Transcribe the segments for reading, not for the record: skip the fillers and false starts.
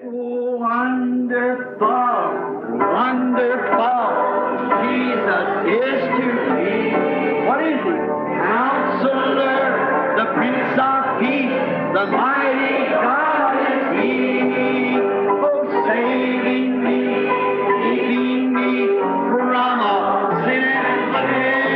Wonderful, wonderful, Jesus is to me. What is he? Counselor, the Prince of Peace, the mighty God is he. Oh, saving me, keeping me from all sin and shame.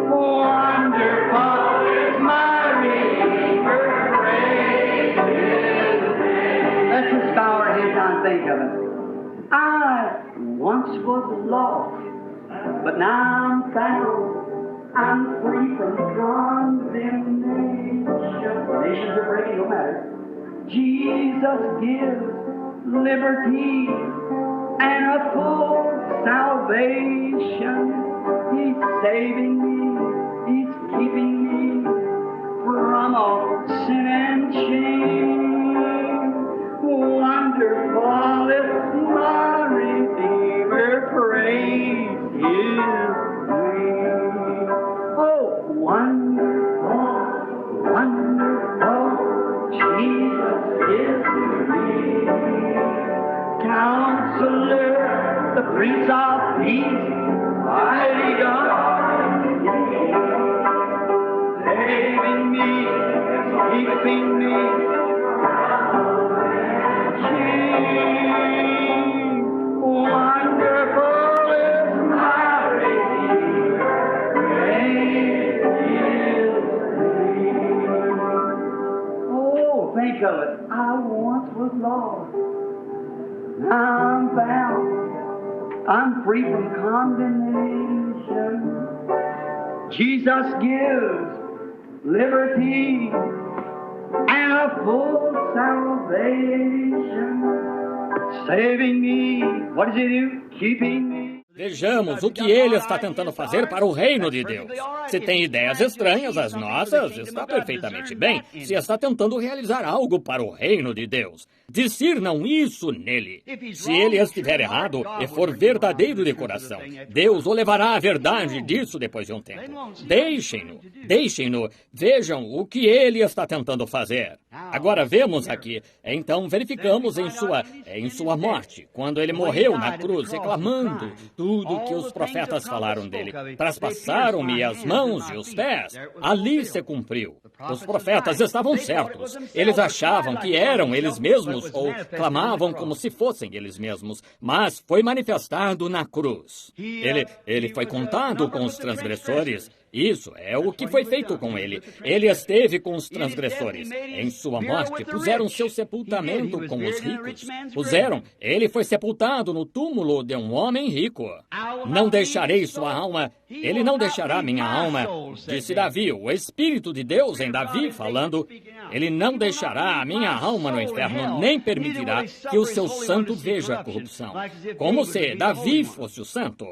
Wonderful is my Redeemer, praise his name. Let's just bow our heads down and think of it. I once was lost, but now I'm found. I'm free from condemnation. Nations are breaking, no matter. Jesus gives liberty and a full salvation. He's saving me. He's keeping me from all sin and shame. Wonderful is my Redeemer, praise His name. Oh, wonderful, wonderful, Jesus is to me. Counselor, the Prince of Peace, mighty God, saving me, keeping me. Wonderful is my Redeemer, praise His name. Oh, think of it. I once was lost. Now I'm found. I'm free from condemnation. Jesus gives liberty and a full salvation. Saving me. What does he do? Keeping me. Vejamos o que ele está tentando fazer para o reino de Deus. Se tem ideias estranhas às nossas, está perfeitamente bem. Se está tentando realizar algo para o reino de Deus, discernam isso nele. Se ele estiver errado e for verdadeiro de coração, Deus o levará à verdade disso depois de um tempo. Deixem-no, vejam o que ele está tentando fazer. Agora vemos aqui, então verificamos em sua morte, quando ele morreu na cruz, reclamando tudo que os profetas falaram dele. Traspassaram-me as mãos e os pés. Ali se cumpriu. Os profetas estavam certos. Eles achavam que eram eles mesmos ou clamavam como se fossem eles mesmos, mas foi manifestado na cruz. Ele foi contado com os transgressores. Isso é o que foi feito com ele. Ele esteve com os transgressores. Em sua morte, puseram seu sepultamento com os ricos. Ele foi sepultado no túmulo de um homem rico. Não deixarei sua alma, ele não deixará minha alma, disse Davi, o Espírito de Deus em Davi falando, ele não deixará a minha alma no inferno, nem permitirá que o seu santo veja a corrupção. Como se Davi fosse o santo.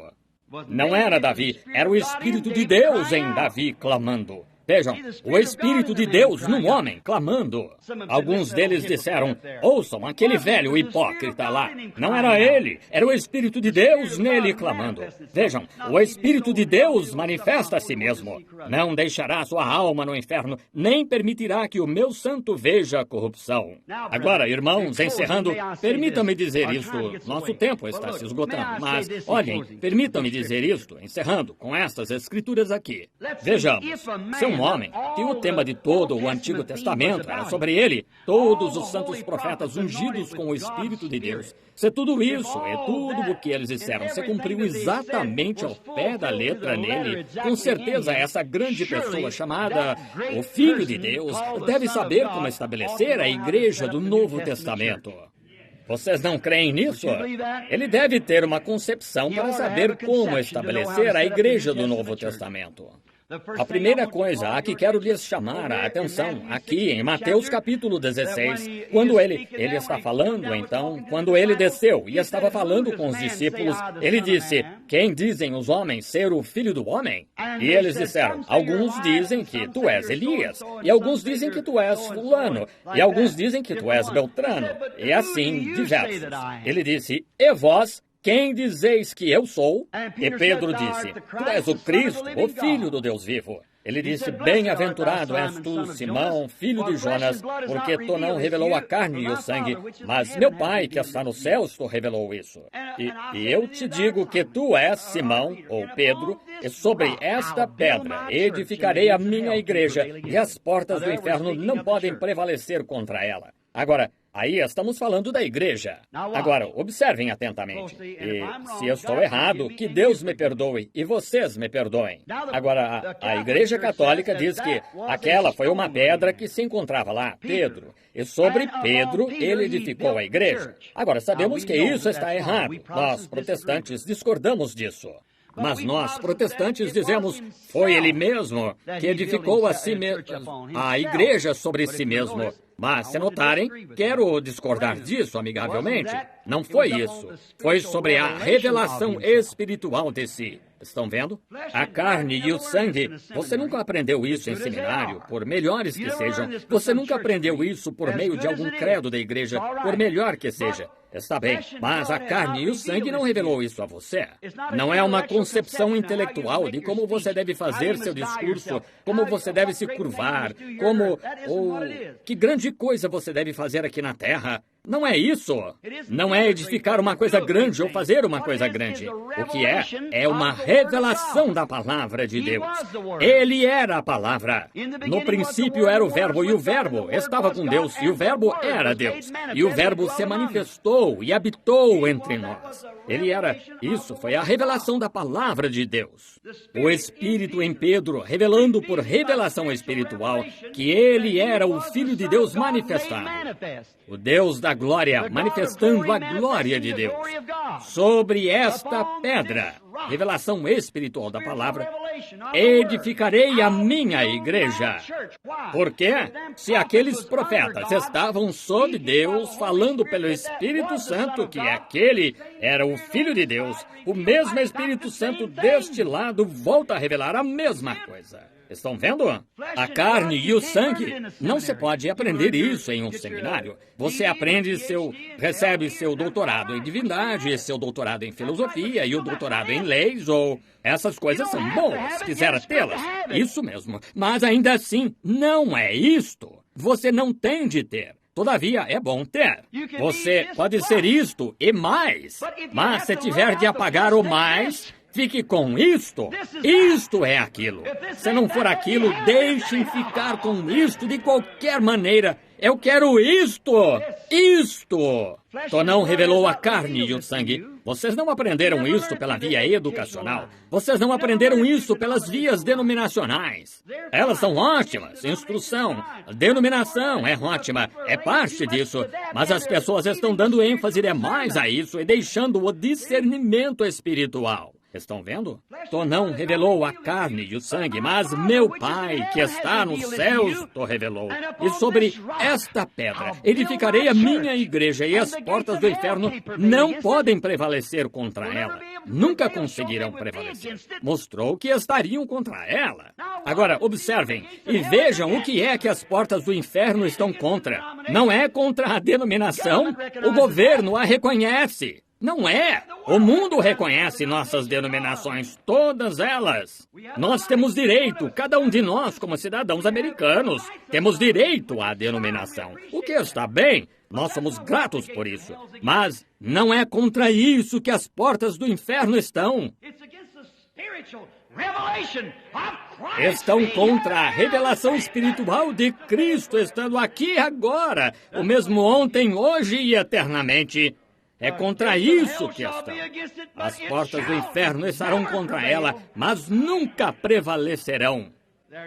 Não era Davi, era o Espírito de Deus em Davi clamando. Vejam, o Espírito de Deus num homem, clamando. Alguns deles disseram, ouçam aquele velho hipócrita lá. Não era ele, era o Espírito de Deus nele clamando. Vejam, o Espírito de Deus manifesta a si mesmo. Não deixará sua alma no inferno, nem permitirá que o meu santo veja a corrupção. Agora, irmãos, encerrando, permitam-me dizer isto. Nosso tempo está se esgotando, mas, olhem, permitam-me dizer isto, encerrando com estas escrituras aqui. Vejamos, se um homem, que o tema de todo o Antigo Testamento era sobre ele, todos os santos profetas ungidos com o Espírito de Deus. Se tudo isso e tudo o que eles disseram se cumpriu exatamente ao pé da letra nele, com certeza essa grande pessoa chamada o Filho de Deus deve saber como estabelecer a igreja do Novo Testamento. Vocês não creem nisso? Ele deve ter uma concepção para saber como estabelecer a igreja do Novo Testamento. A primeira coisa a que quero lhes chamar a atenção, aqui em Mateus capítulo 16, quando ele está falando, então, quando ele desceu e estava falando com os discípulos, ele disse, quem dizem os homens ser o Filho do Homem? E eles disseram, alguns dizem que tu és Elias, e alguns dizem que tu és fulano, e alguns dizem que tu és Beltrano, e assim diversos. Ele disse, e vós? Quem dizeis que eu sou? E Pedro disse, tu és o Cristo, o Filho do Deus vivo. Ele disse, bem-aventurado és tu, Simão, filho de Jonas, porque tu não revelou a carne e o sangue, mas meu Pai, que está nos céus, tu revelou isso. E eu te digo que tu és Simão, ou Pedro, e sobre esta pedra edificarei a minha igreja, e as portas do inferno não podem prevalecer contra ela. Agora, aí estamos falando da igreja. Agora, observem atentamente. E se eu estou errado, que Deus me perdoe e vocês me perdoem. Agora, a Igreja Católica diz que aquela foi uma pedra que se encontrava lá, Pedro. E sobre Pedro, ele edificou a igreja. Agora, sabemos que isso está errado. Nós, protestantes, discordamos disso. Mas nós, protestantes, dizemos, foi ele mesmo que edificou a igreja sobre si mesmo. Mas, se notarem, quero discordar disso amigavelmente. Não foi isso. Foi sobre a revelação espiritual de si. Estão vendo? A carne e o sangue. Você nunca aprendeu isso em seminário, por melhores que sejam. Você nunca aprendeu isso por meio de algum credo da igreja, por melhor que seja. Está bem, mas a carne e o sangue não revelou isso a você. Não é uma concepção intelectual de como você deve fazer seu discurso, como você deve se curvar, que grande coisa você deve fazer aqui na terra. Não é isso. Não é edificar uma coisa grande ou fazer uma coisa grande. O que é uma revelação da palavra de Deus. Ele era a palavra. No princípio era o Verbo, e o Verbo estava com Deus, e o Verbo era Deus. E o Verbo se manifestou e habitou entre nós. Ele era, isso foi a revelação da palavra de Deus. O Espírito em Pedro, revelando por revelação espiritual que ele era o Filho de Deus manifestado. O Deus da glória, manifestando a glória de Deus. Sobre esta pedra, revelação espiritual da palavra, edificarei a minha igreja. Porque se aqueles profetas estavam sob Deus, falando pelo Espírito Santo que aquele era o Filho de Deus, o mesmo Espírito Santo deste lado volta a revelar a mesma coisa. Estão vendo? A carne e o sangue. Não se pode aprender isso em um seminário. Você recebe seu doutorado em divindade, seu doutorado em filosofia e o doutorado em leis, ou essas coisas são boas, se quiser tê-las. Isso mesmo. Mas ainda assim, não é isto. Você não tem de ter. Todavia, é bom ter. Você pode ser isto e mais. Mas se tiver de apagar o mais, fique com isto. Isto é aquilo. Se não for aquilo, deixem ficar com isto de qualquer maneira. Eu quero isto. Isto. Tu não revelou a carne e o sangue. Vocês não aprenderam isso pela via educacional. Vocês não aprenderam isso pelas vias denominacionais. Elas são ótimas. Instrução, denominação é ótima. É parte disso. Mas as pessoas estão dando ênfase demais a isso e deixando o discernimento espiritual. Estão vendo? Tu não revelou a carne e o sangue, mas meu Pai, que está nos céus, tu revelou. E sobre esta pedra edificarei a minha igreja, e as portas do inferno não podem prevalecer contra ela. Nunca conseguirão prevalecer. Mostrou que estariam contra ela. Agora, observem e vejam o que é que as portas do inferno estão contra. Não é contra a denominação. O governo a reconhece. Não é. O mundo reconhece nossas denominações, todas elas. Nós temos direito, cada um de nós, como cidadãos americanos, temos direito à denominação. O que está bem, nós somos gratos por isso. Mas não é contra isso que as portas do inferno estão. Estão contra a revelação espiritual de Cristo, estando aqui agora, o mesmo ontem, hoje e eternamente. É contra isso que estão. As portas do inferno estarão contra ela, mas nunca prevalecerão.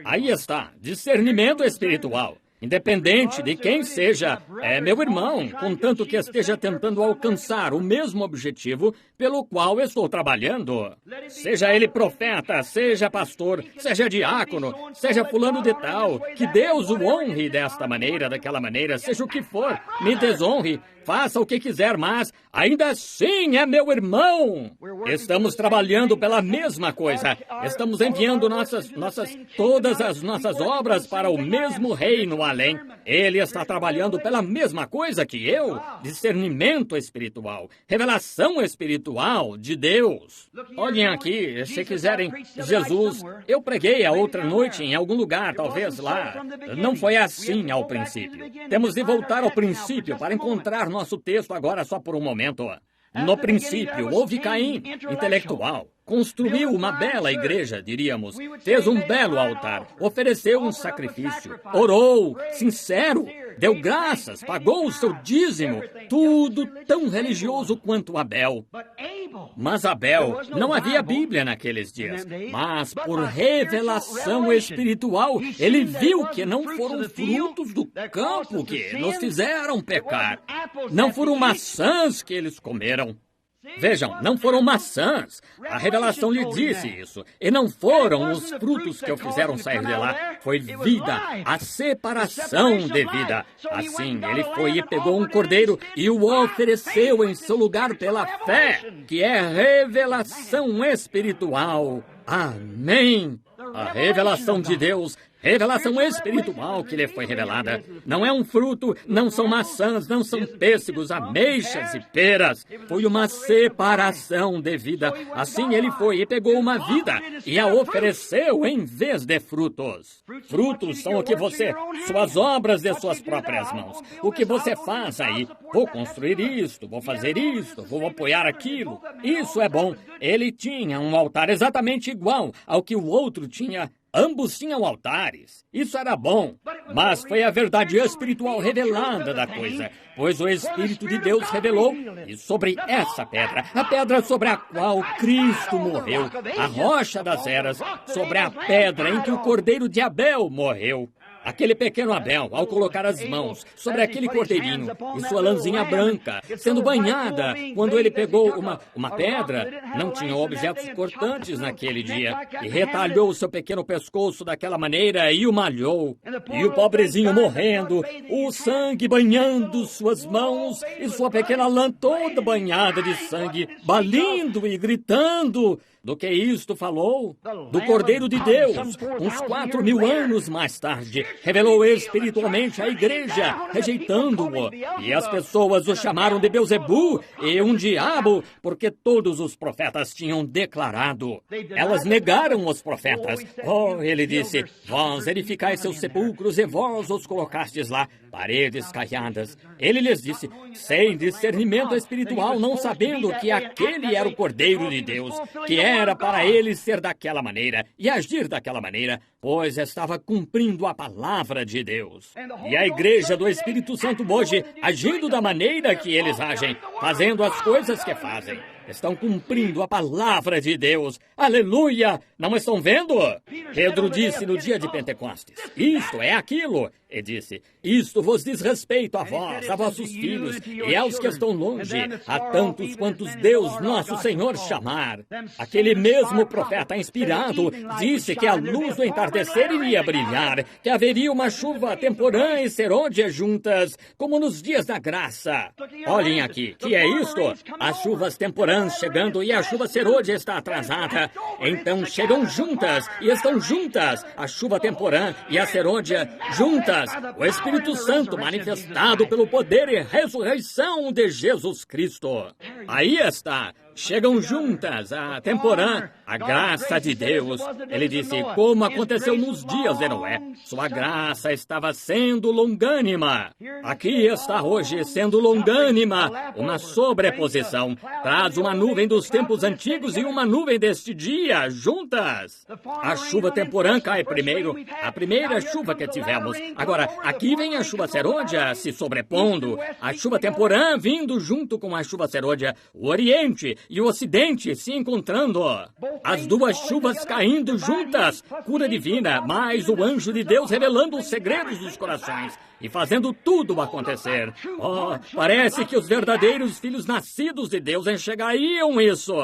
Aí está, discernimento espiritual. Independente de quem seja, é meu irmão, contanto que esteja tentando alcançar o mesmo objetivo pelo qual estou trabalhando. Seja ele profeta, seja pastor, seja diácono, seja fulano de tal, que Deus o honre desta maneira, daquela maneira, seja o que for, me desonre, faça o que quiser, mas ainda assim é meu irmão. Estamos trabalhando pela mesma coisa. Estamos enviando todas as nossas obras para o mesmo reino, a além. Ele está trabalhando pela mesma coisa que eu. Discernimento espiritual. Revelação espiritual de Deus. Olhem aqui, se quiserem. Jesus, eu preguei a outra noite em algum lugar, talvez lá. Não foi assim ao princípio. Temos de voltar ao princípio para encontrar nosso texto agora só por um momento. No princípio, houve Caim, intelectual. Construiu uma bela igreja, diríamos. Fez um belo altar. Ofereceu um sacrifício. Orou, sincero. Deu graças, pagou o seu dízimo. Tudo tão religioso quanto Abel. Mas Abel, não havia Bíblia naqueles dias. Mas por revelação espiritual, ele viu que não foram frutos do campo que nos fizeram pecar. Não foram maçãs que eles comeram. Vejam, não foram maçãs. A revelação lhe disse isso. E não foram os frutos que o fizeram sair de lá. Foi vida, a separação de vida. Assim, ele foi e pegou um cordeiro e o ofereceu em seu lugar pela fé, que é revelação espiritual. Amém. A revelação de Deus, revelação espiritual que lhe foi revelada. Não é um fruto, não são maçãs, não são pêssegos, ameixas e peras. Foi uma separação de vida. Assim ele foi e pegou uma vida e a ofereceu em vez de frutos. Frutos são o que você, suas obras de suas próprias mãos. O que você faz aí. Vou construir isto, vou fazer isto, vou apoiar aquilo. Isso é bom. Ele tinha um altar exatamente igual ao que o outro tinha. Ambos tinham altares. Isso era bom. Mas foi a verdade espiritual revelada da coisa. Pois o Espírito de Deus revelou, e sobre essa pedra, a pedra sobre a qual Cristo morreu, a rocha das eras, sobre a pedra em que o cordeiro de Abel morreu. Aquele pequeno Abel, ao colocar as mãos sobre aquele cordeirinho e sua lãzinha branca, sendo banhada, quando ele pegou uma pedra, não tinha objetos cortantes naquele dia, e retalhou o seu pequeno pescoço daquela maneira e o malhou. E o pobrezinho morrendo, o sangue banhando suas mãos e sua pequena lã toda banhada de sangue, balindo e gritando. Do que isto falou? Do Cordeiro de Deus, uns 4.000 anos mais tarde, revelou espiritualmente a igreja, rejeitando-o. E as pessoas o chamaram de Beelzebu e um diabo, porque todos os profetas tinham declarado. Elas negaram os profetas. Oh, ele disse, vós edificais seus sepulcros e vós os colocastes lá, paredes caiadas. Ele lhes disse, sem discernimento espiritual, não sabendo que aquele era o Cordeiro de Deus, que era para ele ser daquela maneira e agir daquela maneira, pois estava cumprindo a palavra de Deus. E a igreja do Espírito Santo hoje, agindo da maneira que eles agem, fazendo as coisas que fazem, estão cumprindo a palavra de Deus. Aleluia! Não estão vendo? Pedro disse no dia de Pentecostes, isto é aquilo. E disse, isto vos diz respeito a vós, a vossos filhos e aos que estão longe, a tantos quantos Deus nosso Senhor chamar. Aquele mesmo profeta inspirado disse que a luz do entardecer iria brilhar, que haveria uma chuva temporã e serôdia juntas, como nos dias da graça. Olhem aqui, que é isto? As chuvas temporãs chegando e a chuva serôdia está atrasada. Então chegam juntas e estão juntas, a chuva temporã e a serôdia juntas. O Espírito Santo manifestado pelo poder e ressurreição de Jesus Cristo. Aí está. Chegam juntas a temporã, a graça de Deus. Ele disse, como aconteceu nos dias de Noé, sua graça estava sendo longânima. Aqui está hoje sendo longânima, uma sobreposição. Traz uma nuvem dos tempos antigos e uma nuvem deste dia, juntas. A chuva temporã cai primeiro, a primeira chuva que tivemos. Agora, aqui vem a chuva serôdia se sobrepondo, a chuva temporã vindo junto com a chuva serôdia, o Oriente e o Ocidente se encontrando. As duas chuvas caindo juntas. Cura divina, mais o anjo de Deus revelando os segredos dos corações e fazendo tudo acontecer. Oh, parece que os verdadeiros filhos nascidos de Deus enxergariam isso.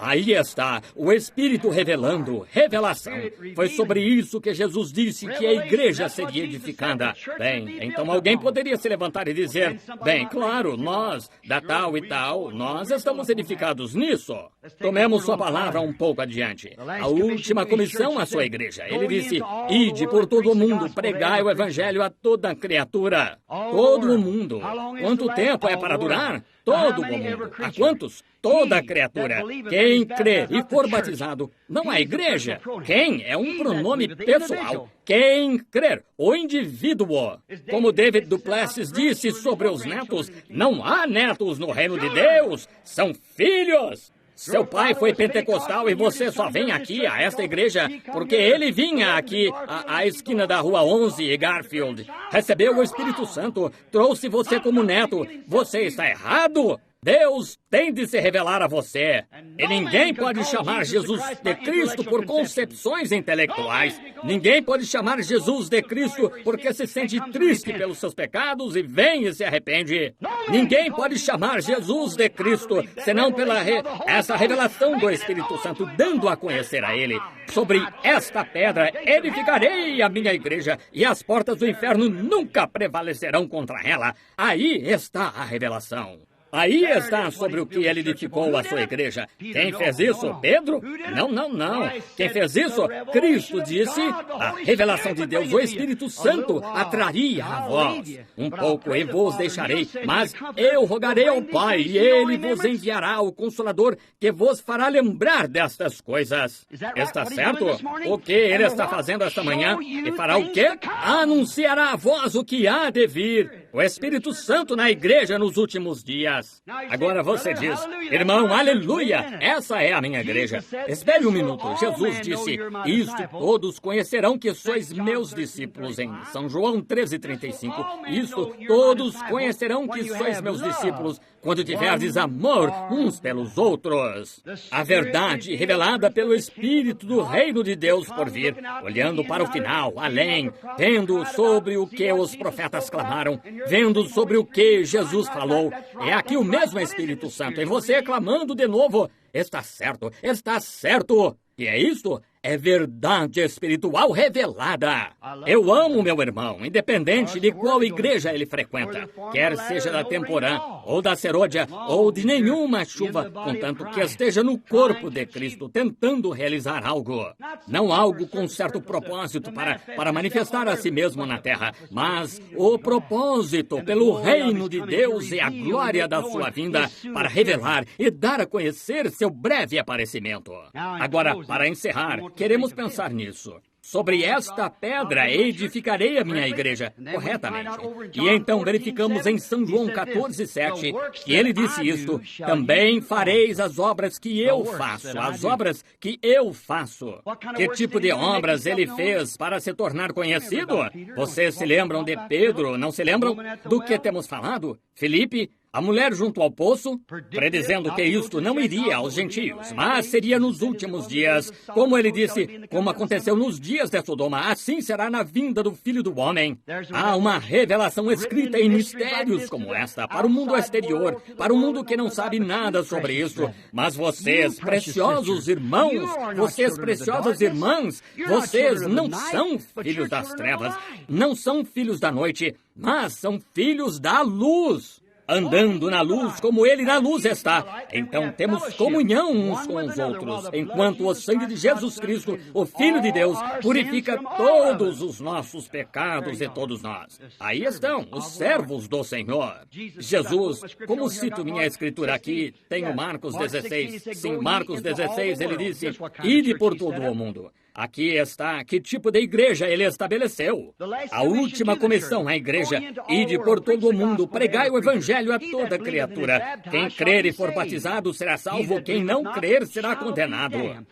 Aí está, o Espírito revelando, revelação. Foi sobre isso que Jesus disse que a igreja seria edificada. Bem, então alguém poderia se levantar e dizer, bem, claro, nós, da tal e tal, nós estamos edificados nisso. Tomemos sua palavra um pouco adiante. A última comissão à sua igreja. Ele disse, ide por todo o mundo, pregai o evangelho a toda criatura. Todo o mundo. Quanto tempo é para durar? Todo o mundo. A quantos? Toda criatura. Quem crer e for batizado, não a igreja. Quem é um pronome pessoal. Quem crer, o indivíduo. Como David Duplessis disse sobre os netos, não há netos no reino de Deus, são filhos. Seu pai foi pentecostal e você só vem aqui a esta igreja porque ele vinha aqui à esquina da rua 11 e Garfield. Recebeu o Espírito Santo, trouxe você como neto. Você está errado. Deus tem de se revelar a você. E ninguém pode chamar Jesus de Cristo por concepções intelectuais. Ninguém pode chamar Jesus de Cristo porque se sente triste pelos seus pecados e vem e se arrepende. Ninguém pode chamar Jesus de Cristo senão pela essa revelação do Espírito Santo, dando a conhecer a Ele. Sobre esta pedra edificarei a minha igreja e as portas do inferno nunca prevalecerão contra ela. Aí está a revelação. Aí está sobre o que ele edificou a sua igreja. Quem fez isso? Pedro? Não. Quem fez isso? Cristo disse, a revelação de Deus, o Espírito Santo, atraria a vós. Um pouco e vos deixarei, mas eu rogarei ao Pai, e Ele vos enviará o Consolador, que vos fará lembrar destas coisas. Está certo? O que ele está fazendo esta manhã? E fará o quê? Anunciará a vós o que há de vir. O Espírito Santo na igreja nos últimos dias. Agora você diz, irmão, aleluia, essa é a minha igreja. Espere um minuto. Jesus disse, isto todos conhecerão que sois meus discípulos, em São João 13:35. Isto todos conhecerão que sois meus discípulos, quando tiverdes amor uns pelos outros. A verdade revelada pelo Espírito do reino de Deus por vir, olhando para o final, além, vendo sobre o que os profetas clamaram, vendo sobre o que Jesus falou. É aqui o mesmo Espírito Santo, e você clamando de novo, está certo, está certo. E é isto? É verdade espiritual revelada. Eu amo meu irmão, independente de qual igreja ele frequenta, quer seja da Temporã, ou da Serôdia, ou de nenhuma chuva, contanto que esteja no corpo de Cristo, tentando realizar algo. Não algo com certo propósito para manifestar a si mesmo na terra, mas o propósito pelo reino de Deus e a glória da sua vinda para revelar e dar a conhecer seu breve aparecimento. Agora, para encerrar, queremos pensar nisso. Sobre esta pedra edificarei a minha igreja, corretamente. E então verificamos em São João 14:7, que ele disse isto, também fareis as obras que eu faço, as obras que eu faço. Que tipo de obras ele fez para se tornar conhecido? Vocês se lembram de Pedro, não se lembram do que temos falado? Filipe? A mulher junto ao poço, predizendo que isto não iria aos gentios, mas seria nos últimos dias. Como ele disse, como aconteceu nos dias de Sodoma, assim será na vinda do Filho do Homem. Há uma revelação escrita em mistérios como esta, para o mundo exterior, para o mundo que não sabe nada sobre isso. Mas vocês, preciosos irmãos, vocês, preciosas irmãs, vocês não são filhos das trevas, não são filhos da noite, mas são filhos da luz. Andando na luz como Ele na luz está. Então temos comunhão uns com os outros, enquanto o sangue de Jesus Cristo, o Filho de Deus, purifica todos os nossos pecados de todos nós. Aí estão os servos do Senhor. Jesus, como cito minha escritura aqui, tenho Marcos 16. Sim, Marcos 16, ele disse, ide por todo o mundo. Aqui está que tipo de igreja ele estabeleceu. A última comissão à igreja, ide por todo o mundo, pregai o evangelho a toda criatura. Quem crer e for batizado será salvo, quem não crer será condenado.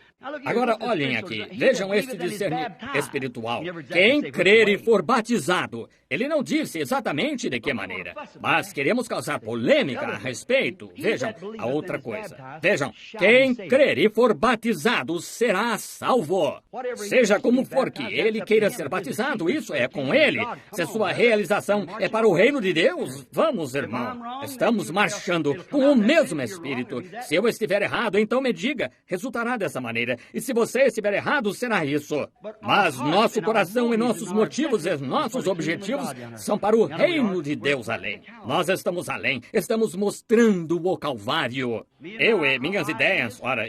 Agora olhem aqui, vejam este discernimento espiritual. Quem crer e for batizado, ele não disse exatamente de que maneira, mas queremos causar polêmica a respeito. Vejam a outra coisa. Vejam, quem crer e for batizado será salvo. Seja como for que ele queira ser batizado, isso é com ele. Se sua realização é para o reino de Deus, vamos, irmão. Estamos marchando com o mesmo Espírito. Se eu estiver errado, então me diga. Resultará dessa maneira. maneira. E se você estiver errado, será isso. Mas nosso coração e nossos motivos e nossos objetivos são para o reino de Deus além. Nós estamos além. Estamos mostrando o Calvário. Eu e minhas ideias, ora,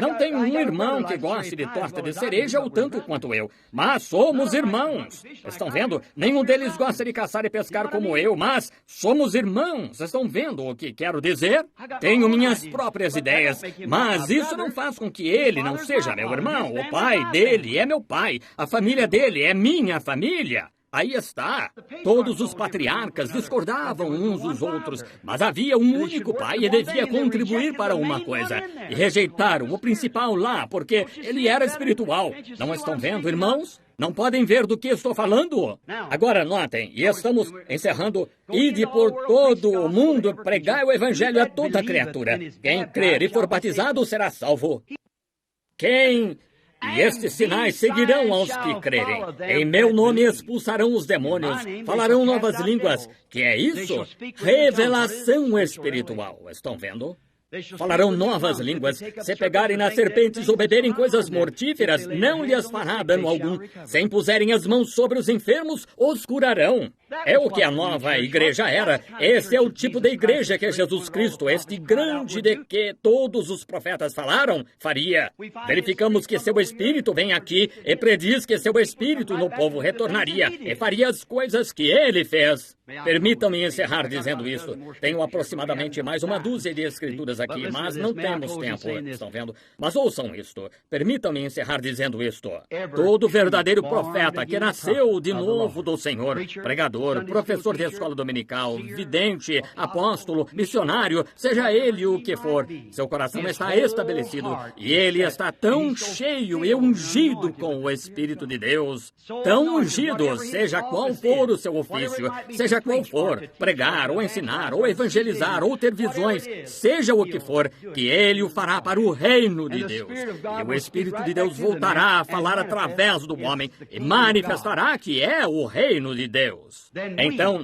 não tenho um irmão que goste de torta de cereja o tanto quanto eu, mas somos irmãos. Estão vendo? Nenhum deles gosta de caçar e pescar como eu, mas somos irmãos. Estão vendo o que quero dizer? Tenho minhas próprias ideias, mas isso não faz com que ele não seja meu irmão. O pai dele é meu pai. A família dele é minha família. Aí está. Todos os patriarcas discordavam uns dos outros, mas havia um único pai e devia contribuir para uma coisa. E rejeitaram o principal lá, porque ele era espiritual. Não estão vendo, irmãos? Não podem ver do que estou falando? Agora notem, e estamos encerrando. Ide por todo o mundo, pregai o evangelho a toda criatura. Quem crer e for batizado será salvo. E estes sinais seguirão aos que crerem. Em meu nome expulsarão os demônios, falarão novas línguas. Que é isso? Revelação espiritual. Estão vendo? Falarão novas línguas. Se pegarem nas serpentes ou beberem coisas mortíferas, não lhes fará dano algum. Se impuserem as mãos sobre os enfermos, os curarão. É o que a nova igreja era. Esse é o tipo de igreja que Jesus Cristo, este grande de que todos os profetas falaram, faria. Verificamos que seu Espírito vem aqui e prediz que seu Espírito no povo retornaria e faria as coisas que ele fez. Permitam-me encerrar dizendo isso. Tenho aproximadamente mais uma dúzia de escrituras aqui, mas não temos tempo. Estão vendo? Mas ouçam isto. Permitam-me encerrar dizendo isto. Todo verdadeiro profeta que nasceu de novo do Senhor, pregador, professor de escola dominical, vidente, apóstolo, missionário, seja ele o que for, seu coração está estabelecido e ele está tão cheio e ungido com o Espírito de Deus, tão ungido, seja qual for o seu ofício, seja qual for, pregar ou ensinar ou evangelizar ou ter visões, seja o que for, que ele o fará para o reino de Deus. E o Espírito de Deus voltará a falar através do homem e manifestará que é o reino de Deus. Então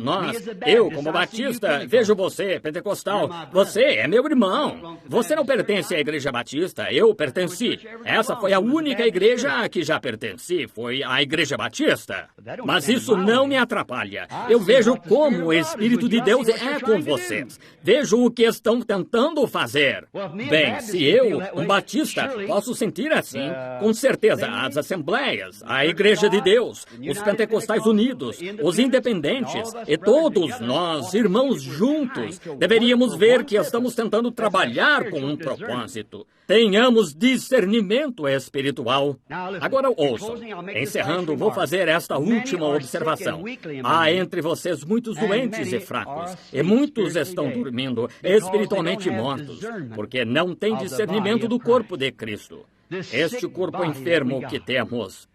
eu como batista, vejo você, pentecostal, você é meu irmão. Você não pertence à igreja batista, eu pertenci. Essa foi a única igreja a que já pertenci, foi a igreja batista. Mas isso não me atrapalha. Eu vejo como o Espírito de Deus é com vocês. Vejo o que estão tentando fazer. Bem, se eu, um batista, posso sentir assim, com certeza as assembleias, a igreja de Deus, os pentecostais unidos, os independentes e todos nós, irmãos juntos, deveríamos ver que estamos tentando trabalhar com um propósito. Tenhamos discernimento espiritual. Agora ouçam. Encerrando, vou fazer esta última observação. Há entre vocês muitos doentes e fracos, e muitos estão dormindo, espiritualmente mortos, porque não têm discernimento do corpo de Cristo. Este corpo enfermo que temos.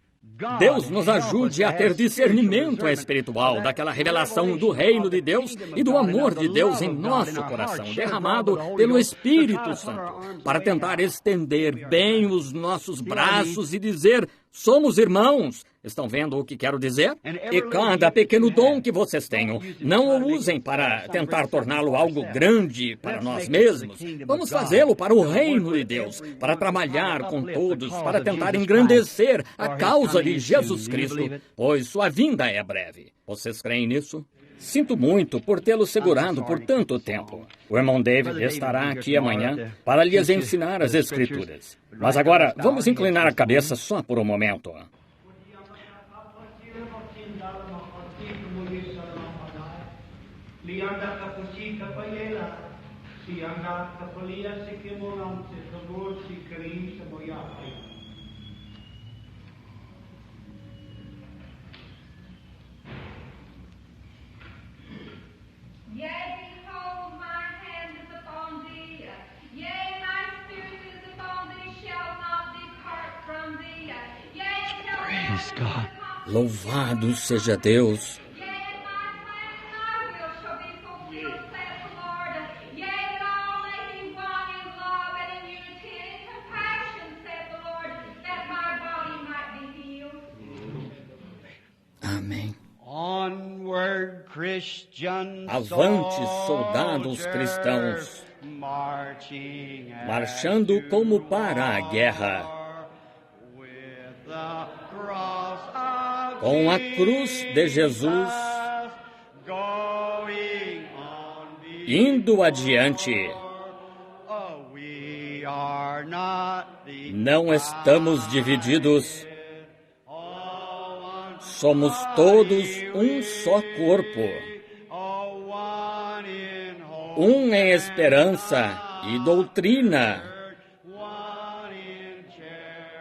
Deus nos ajude a ter discernimento espiritual daquela revelação do reino de Deus e do amor de Deus em nosso coração, derramado pelo Espírito Santo, para tentar estender bem os nossos braços e dizer, somos irmãos. Estão vendo o que quero dizer? E cada pequeno dom que vocês tenham, não o usem para tentar torná-lo algo grande para nós mesmos. Vamos fazê-lo para o reino de Deus, para trabalhar com todos, para tentar engrandecer a causa de Jesus Cristo, pois sua vinda é breve. Vocês creem nisso? Sinto muito por tê-lo segurado por tanto tempo. O irmão David estará aqui amanhã para lhes ensinar as Escrituras. Mas agora, vamos inclinar a cabeça só por um momento. Yea, behold, my hand is upon thee. Yea, my spirit is upon thee, shall not depart from thee. Yea, till Praise God. Louvado seja Deus. yea, my plan and thy will shall be fulfilled, saith the Lord. Yea, that all may be one in love and in unity and in compassion, saith the Lord, that my body might be healed. Amém. Onward, Christian Avante, soldados cristãos, marching marchando como para a guerra. Com a cruz de Jesus, indo adiante, não estamos divididos. Somos todos um só corpo, um em esperança e doutrina,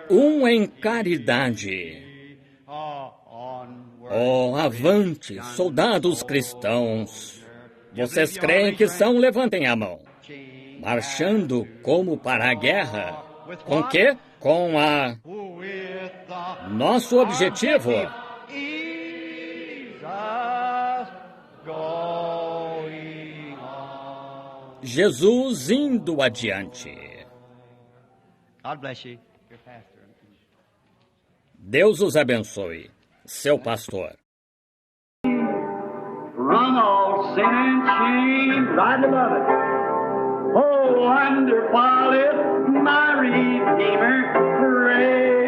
um em caridade. Oh, avante, soldados cristãos! Vocês creem que são? Levantem a mão. Marchando como para a guerra. Com quê? Com a... Nosso objetivo. Jesus indo adiante. Deus os abençoe, seu pastor. Run all sin and shame right above it. Oh, wonderful is my Redeemer, praise.